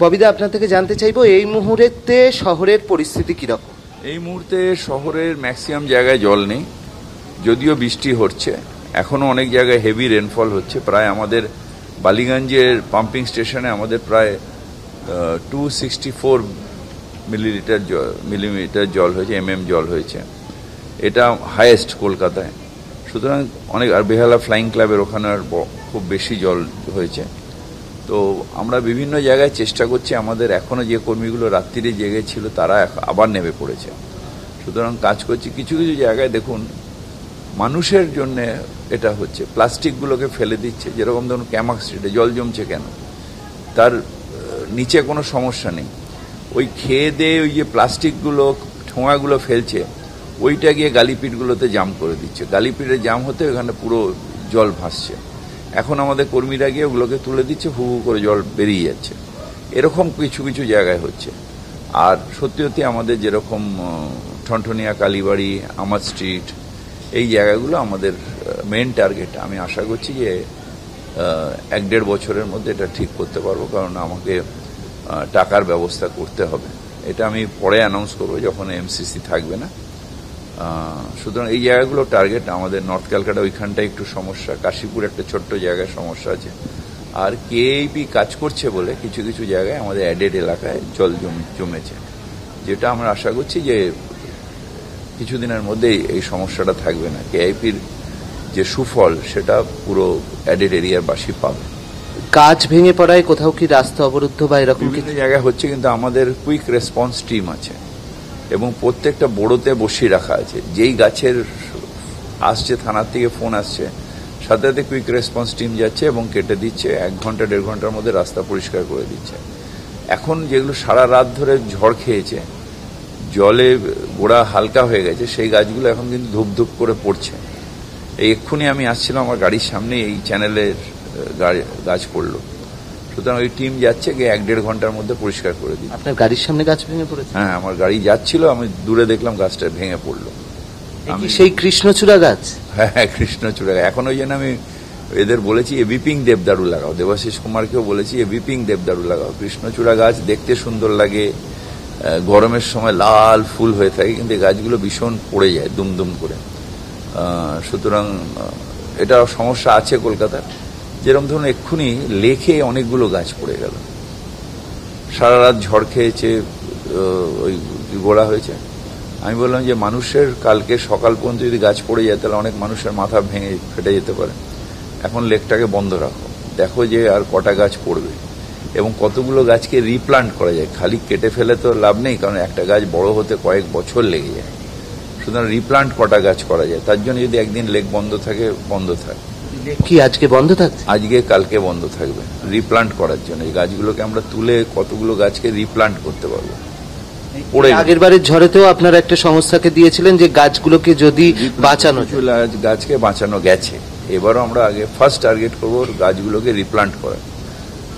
ববিদা, আপনার থেকে জানতে চাইবো এই মুহূর্তে শহরের পরিস্থিতি কিরকম? এই মুহূর্তে শহরের ম্যাক্সিমাম জায়গায় জল নেই, যদিও বৃষ্টি হচ্ছে। এখনও অনেক জায়গায় হেভি রেনফল হচ্ছে। প্রায় আমাদের বালিগঞ্জের পাম্পিং স্টেশনে আমাদের প্রায় 264 মিলিমিটার জল হয়েছে, জল হয়েছে। এটা হাইয়েস্ট কলকাতায়। সুতরাং অনেক, আর বেহালা ফ্লাইং ক্লাবের ওখানে খুব বেশি জল হয়েছে। তো আমরা বিভিন্ন জায়গায় চেষ্টা করছি। আমাদের এখনও যে কর্মীগুলো রাত্রিরে জেগে ছিল তারা আবার নেমে পড়েছে। সুতরাং কাজ করছি। কিছু কিছু জায়গায় দেখুন মানুষের জন্য এটা হচ্ছে, প্লাস্টিকগুলোকে ফেলে দিচ্ছে। যেরকম ধরুন ক্যামাক স্ট্রিটে জল জমছে কেন, তার নিচে কোনো সমস্যা নেই। ওই খেয়ে দিয়ে ওই যে প্লাস্টিকগুলো ঠোঙাগুলো ফেলছে, ওইটা গিয়ে গালিপিটগুলোতে জাম করে দিচ্ছে। গালিপিটে জাম হতে ওখানে পুরো জল ভাসছে। এখন আমাদের কর্মীরা গিয়ে ওগুলোকে তুলে দিচ্ছে, হু হু করে জল বেরিয়ে যাচ্ছে। এরকম কিছু কিছু জায়গায় হচ্ছে। আর সত্যি সত্যি আমাদের যেরকম ঠনঠনিয়া, কালীবাড়ি, আমার স্ট্রিট, এই জায়গাগুলো আমাদের মেন টার্গেট। আমি আশা করছি যে 1-1.5 বছরের মধ্যে এটা ঠিক করতে পারবো, কারণ আমাকে টাকার ব্যবস্থা করতে হবে। এটা আমি পরে অ্যানাউন্স করবো যখন এমসিসি থাকবে না। সুতরাং এই জায়গাগুলো টার্গেট। আমাদের নর্থ ক্যালকাটা ওইখানটায় একটু সমস্যা, কাশীপুর একটা ছোট্ট জায়গায় সমস্যা আছে। আর কেএইপি কাজ করছে বলে কিছু কিছু জায়গায় আমাদের অ্যাডেড এলাকায় জল জমেছে, যেটা আমরা আশা করছি যে কিছুদিনের মধ্যেই এই সমস্যাটা থাকবে না। কেআইপির যে সুফল সেটা পুরো অ্যাডেড এরিয়ার বাসী পাবে। গাছ ভেঙে পড়ায় কোথাও কি রাস্তা অবরুদ্ধ বা এরকম কিছু জায়গায় হচ্ছে, কিন্তু আমাদের কুইক রেসপন্স টিম আছে এবং প্রত্যেকটা বোড়োতে বসিয়ে রাখা আছে। যেই গাছের আসছে, থানার থেকে ফোন আসছে, সাথে সাথে কুইক রেসপন্স টিম যাচ্ছে এবং কেটে দিচ্ছে। 1 ঘন্টা 1.5 ঘন্টার মধ্যে রাস্তা পরিষ্কার করে দিচ্ছে। এখন যেগুলো সারা রাত ধরে ঝড় খেয়েছে, জলে গোড়া হালকা হয়ে গেছে, সেই গাছগুলো এখন কিন্তু ধূপ ধূপ করে পড়ছে। এই এক্ষুনি আমি আসছিলাম, আমার গাড়ির সামনে এই চ্যানেলের গাছ পড়লো। সুতরাং ওই টিম যাচ্ছে, গিয়ে 1-1.5 ঘন্টার মধ্যে পরিষ্কার করে দিই। আপনার গাড়ির সামনে গাছ ভেঙে পড়েছে? হ্যাঁ, আমার গাড়ি যাচ্ছিল, আমি দূরে দেখলাম গাছটা ভেঙে পড়লো। সেই কৃষ্ণচূড়া গাছ? হ্যাঁ, কৃষ্ণচূড়া। এখন ওই জন্য আমি এদের বলেছি বিপিং দেবদারু লাগাও। দেবাশিস কুমারকেও বলেছি বিপিং দেবদারু লাগাও। কৃষ্ণচূড়া গাছ দেখতে সুন্দর লাগে, গরমের সময় লাল ফুল হয়ে থাকে, কিন্তু এই গাছগুলো ভীষণ পড়ে যায় দুমদুম করে। সুতরাং এটা সমস্যা আছে কলকাতার। যেরকম ধরুন এক্ষুনি লেকে অনেকগুলো গাছ পড়ে গেল, সারা রাত ঝড় খেয়েছে, ওই গোড়া হয়েছে। আমি বললাম যে মানুষের কালকে সকাল পর্যন্ত যদি গাছ পড়ে যায় তাহলে অনেক মানুষের মাথা ভেঙে ফেটে যেতে পারে। এখন লেকটাকে বন্ধ রাখো, দেখো যে আর কটা গাছ পড়বে এবং কতগুলো গাছকে রিপ্লান্ট করা যায়। খালি কেটে ফেলে তো লাভ নেই, কারণ একটা গাছ বড় হতে কয়েক বছর লেগে যায়। সুতরাং রিপ্লান্ট কটা গাছ করা যায়, তার জন্য যদি একদিন লেক বন্ধ থাকে, বন্ধ থাকে। কি আজকে বন্ধ থাকছে? আজকে কালকে বন্ধ থাকবে রিপ্লান্ট করার জন্য। এই গাছগুলোকে আমরা তুলে কতগুলো গাছকে রিপ্লান্ট করতে পারবো। আগের বারের ঝড়েতেও আপনারা একটা সংস্থাকে দিয়েছিলেন যে গাছগুলোকে যদি বাঁচানো, গাছকে বাঁচানো গেছে। এবারও আমরা আগে ফার্স্ট টার্গেট করবো গাছগুলোকে রিপ্লান্ট করা।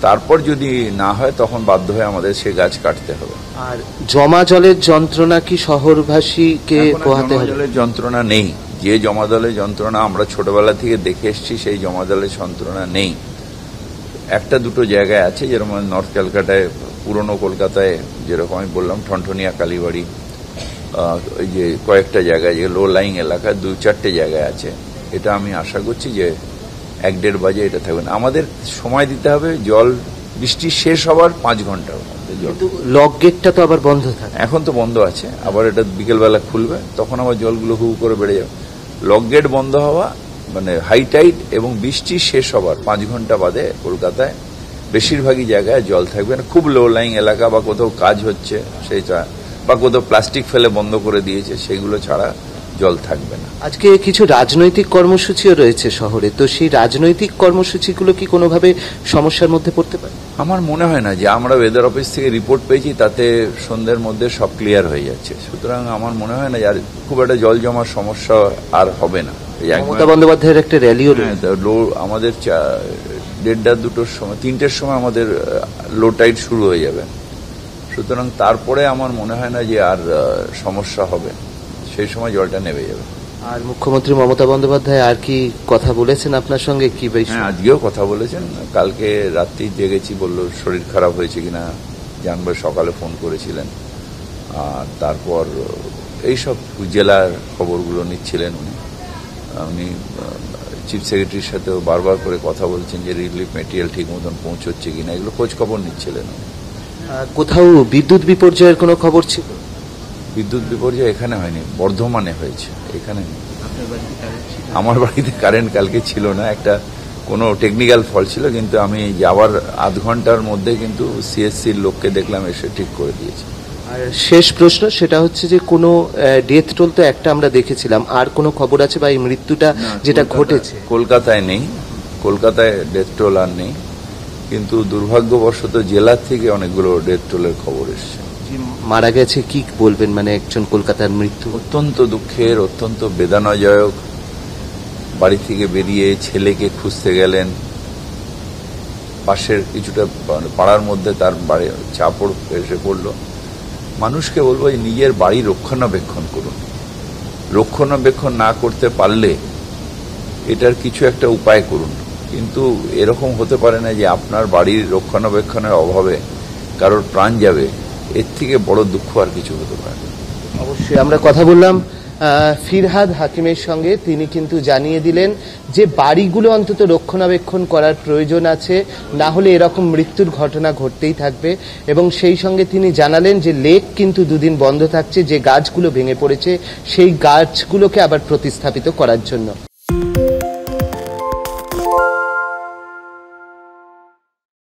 তারপর যদি না হয় তখন বাধ্য হয়ে আমাদের সেই গাছ কাটতে হবে। আর জমা জলের যন্ত্রণা কি শহরবাসীকে পোহাতে হবে? জলের যন্ত্রণা নেই। যে জমা জলের যন্ত্রণা আমরা ছোটবেলা থেকে দেখে এসেছি, সেই জমা জলের যন্ত্রণা নেই। একটা দুটো জায়গায় আছে, যেরকম নর্থ ক্যালকাটায়, পুরনো কলকাতায় যেরকম আমি বললাম ঠনঠনিয়া, কালীবাড়ি, ওই যে কয়েকটা জায়গায় যে লো লাইং এলাকা 2-4টে জায়গায় আছে। এটা আমি আশা করছি যে 1-1.5 বাজে এটা থাকবে না। আমাদের সময় দিতে হবে জল বৃষ্টি শেষ হওয়ার 5 ঘন্টার মধ্যে। লক গেটটা তো আবার বন্ধ থাকে? এখন তো বন্ধ আছে, আবার এটা বিকেলবেলা খুলবে, তখন আবার জলগুলো হু করে বেড়ে যাবে। লক গেট বন্ধ হওয়া মানে হাই টাইড এবং বৃষ্টি শেষ হবার 5 ঘন্টা বাদে কলকাতায় বেশিরভাগই জায়গায় জল থাকবে না। খুব লো লাইং এলাকা বা কোথাও কাজ হচ্ছে সেইটা, বা কোথাও প্লাস্টিক ফেলে বন্ধ করে দিয়েছে, সেইগুলো ছাড়া জল থাকবে না। আজকে কিছু রাজনৈতিক কর্মসূচিও রয়েছে শহরে, তো সেই রাজনৈতিক কর্মসূচিগুলো কি কোনোভাবে সমস্যার মধ্যে পড়তে পারে? আমার মনে হয় না। যে আমরা ওয়েদার অফিস থেকে রিপোর্ট পেয়েছি তাতে সন্ধ্যের মধ্যে সব ক্লিয়ার হয়ে যাচ্ছে। সুতরাং আমার মনে হয় না আর খুব একটা জল জমার সমস্যা আর হবে না। মমতা বন্দ্যোপাধ্যায়ের একটা র্যালিও আমাদের 1:30-2টোর সময়, 3টের সময় আমাদের লো টাইড শুরু হয়ে যাবে। সুতরাং তারপরে আমার মনে হয় না যে আর সমস্যা হবে, সেই সময় জলটা নেমে যাবে। আর মুখ্যমন্ত্রী মমতা বন্দ্যোপাধ্যায় আর কি কথা বলেছেন আপনার সঙ্গে? কি হ্যাঁ, আজকেও কথা বলেছেন। কালকে রাত্রি জেগেছি, বললো শরীর খারাপ হয়েছে কিনা জানবার সকালে ফোন করেছিলেন। আর তারপর এইসব জেলার খবরগুলো নিচ্ছিলেন উনি চিফ সেক্রেটারির সাথেও বারবার করে কথা বলছেন যে রিলিফ মেটেরিয়াল ঠিক মতন পৌঁছচ্ছে কিনা, এগুলো খোঁজ খবর নিচ্ছিলেন। কোথাও বিদ্যুৎ বিপর্যয়ের কোনো খবর ছিল? বিদ্যুৎ বিপর্যয় এখানে হয়নি, বর্ধমানে হয়েছে, এখানে নেই। আমার বাড়িতে কারেন্ট কালকে ছিল না, একটা কোনো টেকনিক্যাল ফল্ট ছিল, কিন্তু আমি যাওয়ার আধ ঘন্টার মধ্যে কিন্তু সিএসসির লোককে দেখলাম এসে ঠিক করে দিয়েছে। আর শেষ প্রশ্ন, সেটা হচ্ছে যে কোনো ডেথ টোল তো একটা আমরা দেখেছিলাম, আর কোনো খবর আছে বা এই মৃত্যুটা যেটা ঘটেছে? কলকাতায় নেই, কলকাতায় ডেথ টোল আর নেই, কিন্তু দুর্ভাগ্যবশত জেলার থেকে অনেকগুলো ডেথ টোলের খবর এসছে। মারা গেছে, কি বলবেন? মানে একজন কলকাতার মৃত্যু অত্যন্ত দুঃখের, অত্যন্ত বেদনাদায়ক। বাড়ি থেকে বেরিয়ে ছেলেকে খুঁজতে গেলেন, পাশের কিছুটা পাড়ার মধ্যে তার বাড়ি চাপড় এসে পড়ল। মানুষকে বলবো যে নিজের বাড়ি রক্ষণাবেক্ষণ করুন, রক্ষণাবেক্ষণ না করতে পারলে এটার কিছু একটা উপায় করুন, কিন্তু এরকম হতে পারে না যে আপনার বাড়ির রক্ষণাবেক্ষণের অভাবে কারোর প্রাণ যাবে। এর থেকে বড় দুঃখ আর কিছু হতে পারে না। অবশ্যই আমরা কথা বললাম ফিরহাদ হাকিমের সঙ্গে, তিনি কিন্তু জানিয়ে দিলেন যে বাড়িগুলো অন্তত রক্ষণাবেক্ষণ করার প্রয়োজন আছে, না হলে এরকম মৃত্যুর ঘটনা ঘটতেই থাকবে। এবং সেই সঙ্গে তিনি জানালেন যে লেক কিন্তু দুদিন বন্ধ থাকছে, যে গাছগুলো ভেঙে পড়েছে সেই গাছগুলোকে আবার প্রতিস্থাপিত করার জন্য।